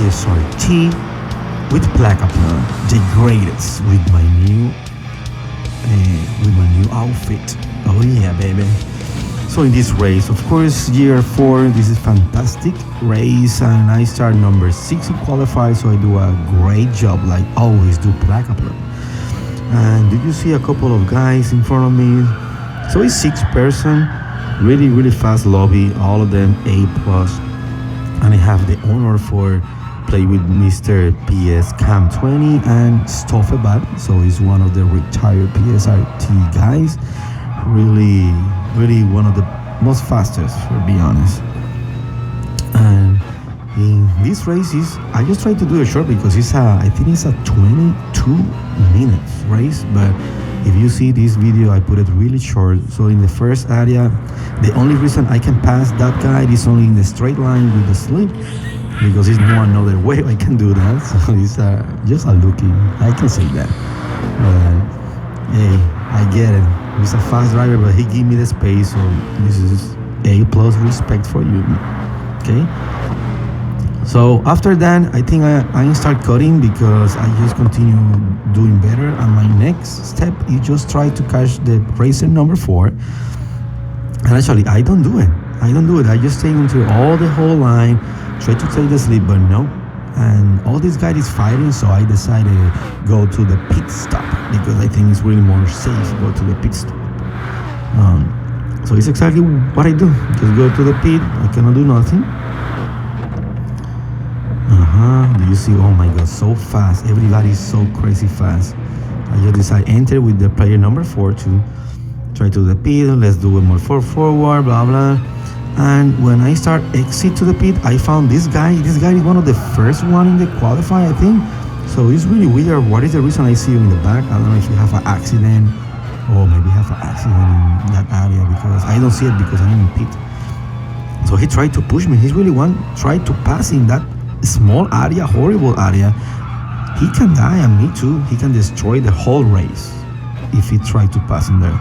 PSRT with Plaka the greatest with my new outfit. Oh yeah, baby. So in this race, of course, year 4, this is fantastic race, and I start number 6 in qualify, so I do a great job, like always do Plaka. And did you see a couple of guys in front of me? So it's 6 person, really fast lobby, all of them A+. And I have the honor for play with Mr. PS Cam 20 and Stoffebad, so he's one of the retired PSRT guys. Really one of the most fastest, for be honest. And in this race I just tried to do it short because I think it's a 22 minutes race, but if you see this video I put it really short. So in the first area, the only reason I can pass that guy is only in the straight line with the slip, because there's no another way I can do that. So it's just a looking, I can say that. Hey, I get it. He's a fast driver, but he gave me the space, so this is A+ respect for you. Okay. So after that, I think I start cutting because I just continue doing better. And my next step is just try to catch the racer number 4. And actually, I don't do it. I just stay into all the whole line, try to take the slip, but no. And all this guy is fighting, so I decided to go to the pit stop because I think it's really more safe to go to the pit stop. So it's exactly what I do. Just go to the pit. I cannot do nothing. Do you see? Oh my God, so fast. Everybody is so crazy fast. I just decide enter with the player number 4 to try to the pit. Let's do it more forward, blah blah. And when I start exit to the pit, I found this guy. This guy is one of the first one in the qualify, I think. So it's really weird. What is the reason I see you in the back? I don't know if you have an accident, or maybe have an accident in that area, because I don't see it because I'm in pit. So he tried to push me. He's really tried to pass in that small area, horrible area. He can die, and me too. He can destroy the whole race if he tried to pass in there.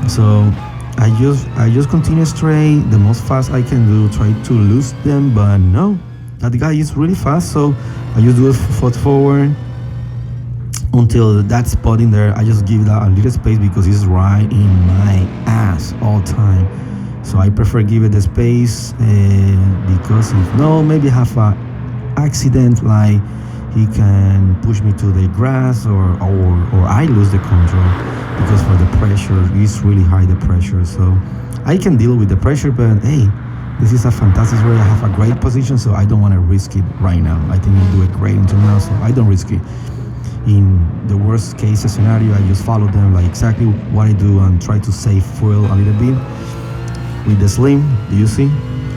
So I just continue straight, the most fast I can do, try to lose them, but no, that guy is really fast, so I just do it forward until that spot in there. I just give that a little space because it's right in my ass all time. So I prefer give it the space because if no, maybe have a accident, like he can push me to the grass or I lose the control, because for the pressure, it's really high, the pressure. So I can deal with the pressure, but hey, this is a fantastic race. I have a great position, so I don't want to risk it right now. I think I'll do it great until now, so I don't risk it. In the worst case scenario, I just follow them like exactly what I do and try to save fuel a little bit. With the slim, do you see?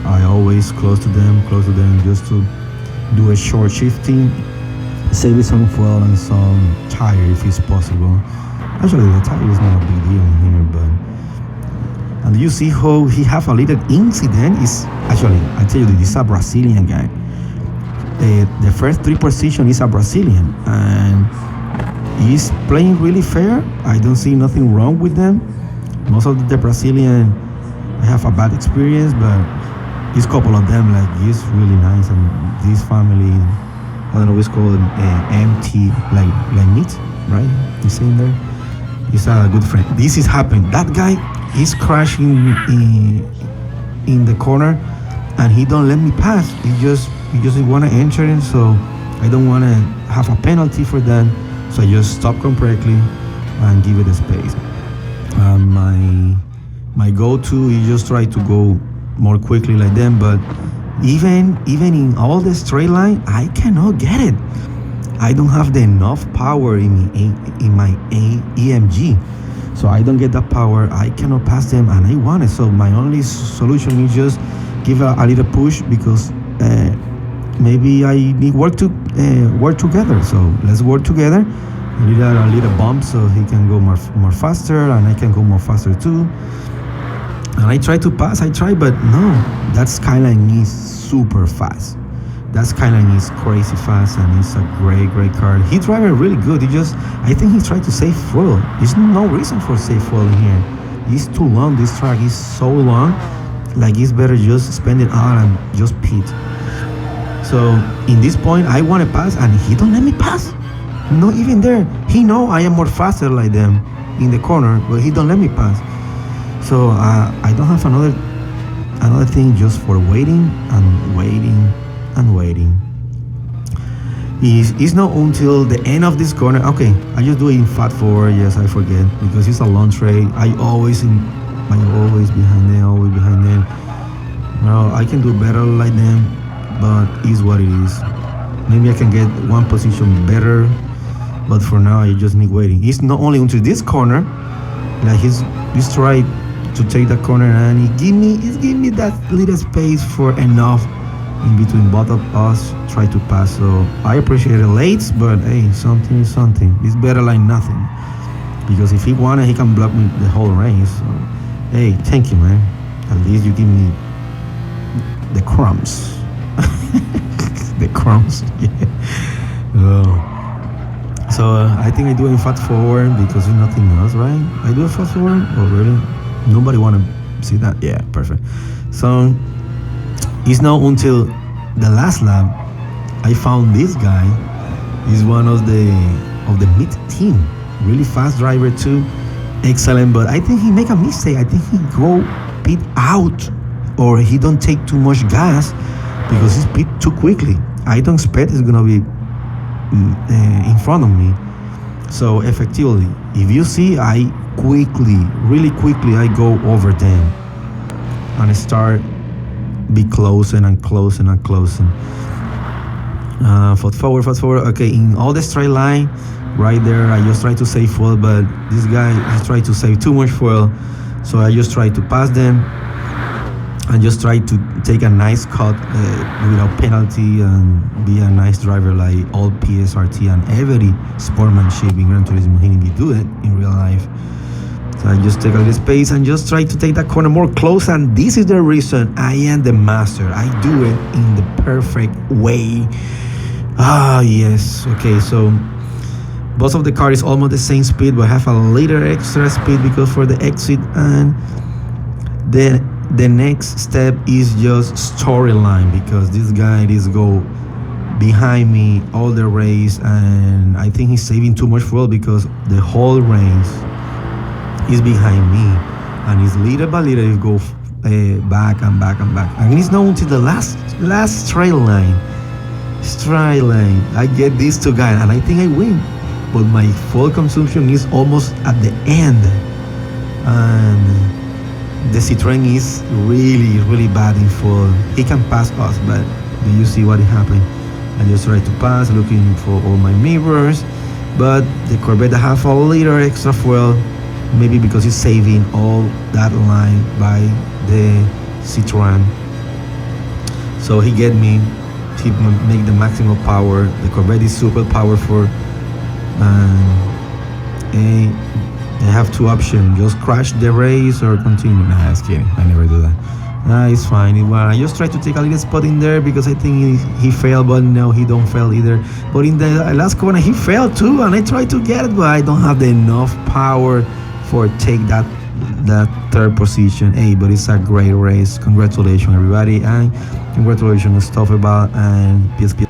I always close to them just to do a short shifting, save some fuel and some tire if it's possible. Actually, the tire is not a big deal in here, but... And you see how he have a little incident? Is actually, I tell you, this is a Brazilian guy. The first 3 position is a Brazilian, and he's playing really fair. I don't see nothing wrong with them. Most of the Brazilian, I have a bad experience, but this couple of them, like, he's really nice. And this family, I don't know what's called MT, like meat, right? You see in there? He's a good friend. This is happening. That guy is crashing in the corner, and he don't let me pass. He just want to enter in, so I don't want to have a penalty for that. So I just stop correctly and give it a space. My go-to is just try to go more quickly like them, but even in all the straight line, I cannot get it. I don't have the enough power in my AMG, so I don't get that power. I cannot pass them, and I want it. So my only solution is just give a little push, because maybe I need work together. So let's work together. A little bump so he can go more faster, and I can go more faster too. And I try to pass, but no, that Skyline is super fast. That Skyline is crazy fast, and it's a great car. He driving really good. I think he tried to save fuel. There's no reason for save fuel in here. It's too long. This track is so long. Like, it's better just spend it out and just pit. So in this point, I want to pass, and he don't let me pass. Not even there. He know I am more faster like them in the corner, but he don't let me pass. So I don't have another thing just for waiting and waiting and waiting. It's not until the end of this corner. Okay, I just do it in fast forward. Yes, I forget because it's a long straight. I'm always behind them, always behind them. Well, I can do better like them, but it's what it is. Maybe I can get one position better, but for now I just need waiting. It's not only until this corner, like he's try to take that corner, and he give me that little space for enough in between both of us try to pass. So I appreciate it late, but hey, something is something. It's better like nothing, because if he wanted, he can block me the whole race. So hey, thank you, man. At least you give me the crumbs. The crumbs. Yeah. Oh. So I think I do it fast forward because there's nothing else, right? I do it fast forward. Oh really? Nobody want to see that? Yeah, perfect. So it's not until the last lap I found this guy. He's one of the mid team, really fast driver too, excellent. But I think he make a mistake. I think he go pit out, or he don't take too much gas because he's pit too quickly. I don't expect it's gonna be in front of me. So effectively, if you see, I really quickly, I go over them and start be closing and closing and closing. Fast forward. Okay, in all the straight line, right there, I just try to save fuel, but this guy has tried to save too much fuel, so I just try to pass them and just try to take a nice cut without penalty and be a nice driver like all PSRT and every sportsmanship in Gran Turismo. He didn't do it in real life. So I just take a little space and just try to take that corner more close, and this is the reason I am the master. I do it in the perfect way. Yes. Okay, so both of the car is almost the same speed, but have a little extra speed because for the exit, and then the next step is just storyline, because this guy is go behind me all the race, and I think he's saving too much fuel because the whole race is behind me, and it's little by little it go back and back and back, and it's not until the last straight line I get these two guys, and I think I win, but my fuel consumption is almost at the end, and the Citroen is really bad in fuel. He can pass us, but do you see what happened? I just try to pass looking for all my mirrors, but the Corvette have a little extra fuel, maybe because it's saving all that line by the Citroen. So he get me, he make the maximum power. The Corvette is super powerful, and they have two options: just crash the race or continue. Nah, just kidding. I never do that. Nah, it's fine. I just try to take a little spot in there because I think he failed, but no, he don't fail either. But in the last corner, he failed too, and I tried to get it, but I don't have enough power for take that third position. Hey, but it's a great race. Congratulations, everybody, and congratulations, Stoffel and PSP.